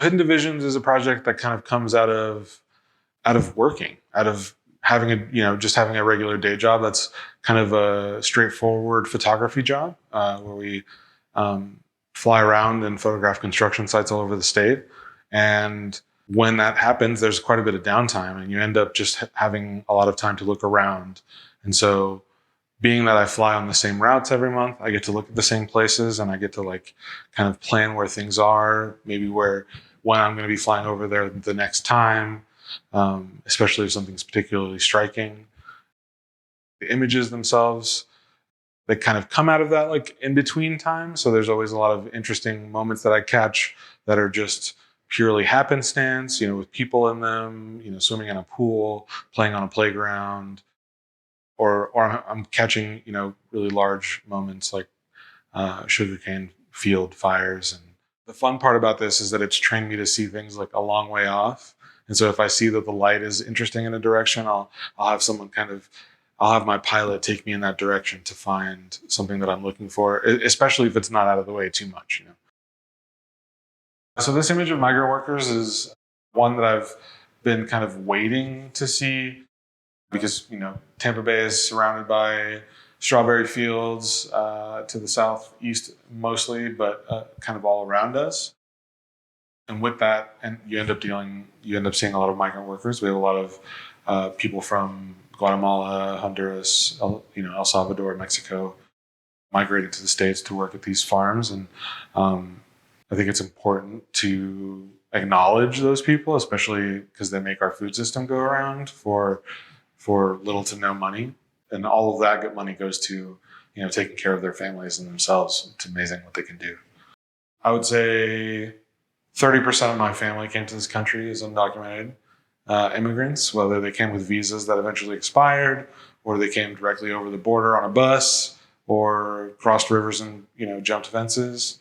Hidden Divisions is a project that kind of comes out of working, out of having just having a regular day job. That's kind of a straightforward photography job where we fly around and photograph construction sites all over the state. And when that happens, there's quite a bit of downtime, and you end up just having a lot of time to look around. And so, being that I fly on the same routes every month, I get to look at the same places, and I get to kind of plan where things are, maybe when I'm going to be flying over there the next time, especially if something's particularly striking. The images themselves, they kind of come out of that in between time. So there's always a lot of interesting moments that I catch that are just purely happenstance, with people in them, swimming in a pool, playing on a playground, or I'm catching, really large moments like sugarcane field fires. And the fun part about this is that it's trained me to see things a long way off. And so if I see that the light is interesting in a direction, I'll have my pilot take me in that direction to find something that I'm looking for, especially if it's not out of the way too much. So this image of migrant workers is one that I've been kind of waiting to see because, Tampa Bay is surrounded by strawberry fields to the southeast mostly, but kind of all around us. And with that, and you end up seeing a lot of migrant workers. We have a lot of people from Guatemala, Honduras, El Salvador, Mexico, migrating to the States to work at these farms. And I think it's important to acknowledge those people, especially because they make our food system go around for little to no money. And all of that good money goes to, taking care of their families and themselves. It's amazing what they can do. I would say 30% of my family came to this country as undocumented immigrants, whether they came with visas that eventually expired, or they came directly over the border on a bus, or crossed rivers and jumped fences.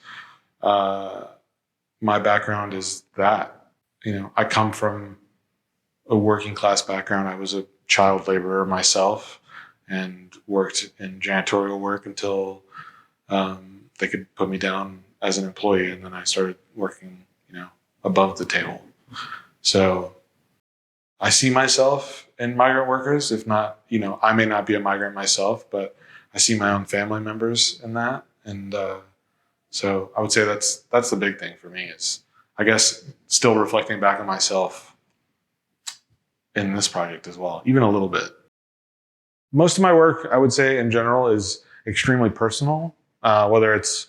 My background is that. I come from a working class background. I was a child laborer myself and worked in janitorial work until they could put me down as an employee, and then I started working, above the table. So I see myself in migrant workers. If not, I may not be a migrant myself, but I see my own family members in that. And so I would say that's the big thing for me is, I guess, still reflecting back on myself in this project as well, even a little bit. Most of my work, I would say in general, is extremely personal, whether it's,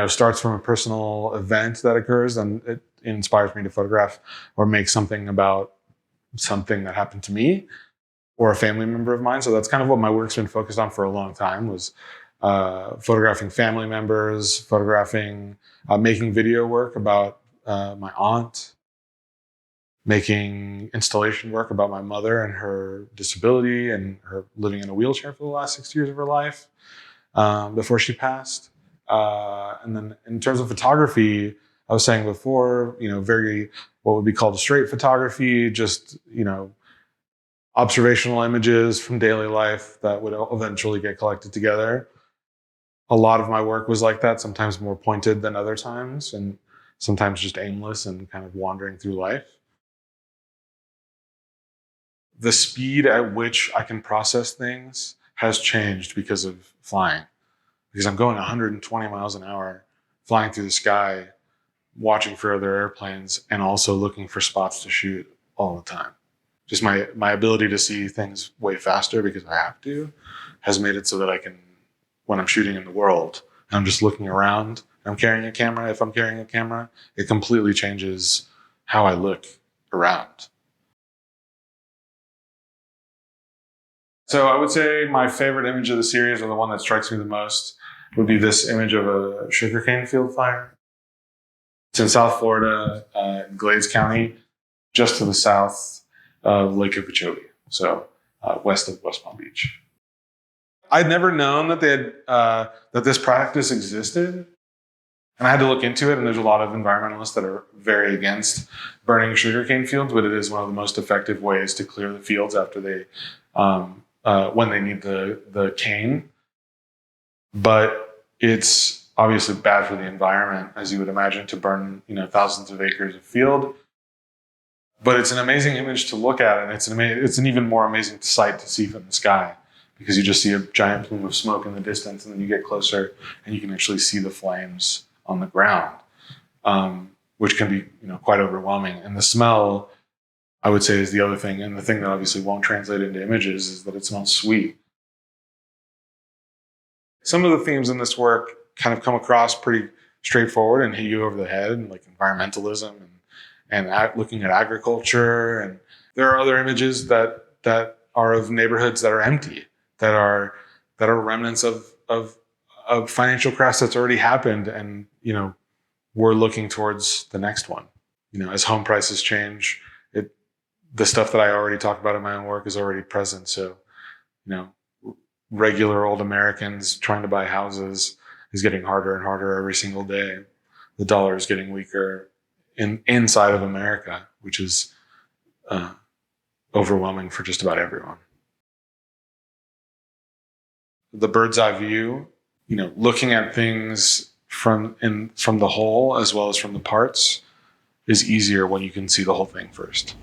starts from a personal event that occurs and it inspires me to photograph or make something about something that happened to me or a family member of mine. So that's kind of what my work's been focused on for a long time, was photographing family members, making video work about my aunt, making installation work about my mother and her disability and her living in a wheelchair for the last 6 years of her life before she passed. And then in terms of photography, I was saying before, very what would be called straight photography, just, observational images from daily life that would eventually get collected together. A lot of my work was like that, sometimes more pointed than other times, and sometimes just aimless and kind of wandering through life. The speed at which I can process things has changed because of flying. Because I'm going 120 miles an hour, flying through the sky, watching for other airplanes, and also looking for spots to shoot all the time. Just my ability to see things way faster because I have to has made it so that I can, when I'm shooting in the world, and I'm just looking around, I'm carrying a camera. If I'm carrying a camera, it completely changes how I look around. So I would say my favorite image of the series, or the one that strikes me the most, would be this image of a sugarcane field fire. It's in South Florida, in Glades County, just to the south of Lake Okeechobee, so west of West Palm Beach. I'd never known that that this practice existed, and I had to look into it. And there's a lot of environmentalists that are very against burning sugarcane fields, but it is one of the most effective ways to clear the fields after they, when they need the cane. But it's obviously bad for the environment, as you would imagine, to burn, thousands of acres of field. But it's an amazing image to look at, and it's an even more amazing sight to see from the sky, because you just see a giant plume of smoke in the distance, and then you get closer and you can actually see the flames on the ground, which can be quite overwhelming. And the smell, I would say, is the other thing. And the thing that obviously won't translate into images is that it smells sweet. Some of the themes in this work kind of come across pretty straightforward and hit you over the head, like environmentalism and looking at agriculture. And there are other images that are of neighborhoods that are empty, that are remnants of financial crash that's already happened, and we're looking towards the next one. As home prices change, the stuff that I already talked about in my own work is already present. So, regular old Americans trying to buy houses is getting harder and harder every single day. The dollar is getting weaker inside of America, which is overwhelming for just about everyone. The bird's eye view, looking at things from the whole as well as from the parts, is easier when you can see the whole thing first.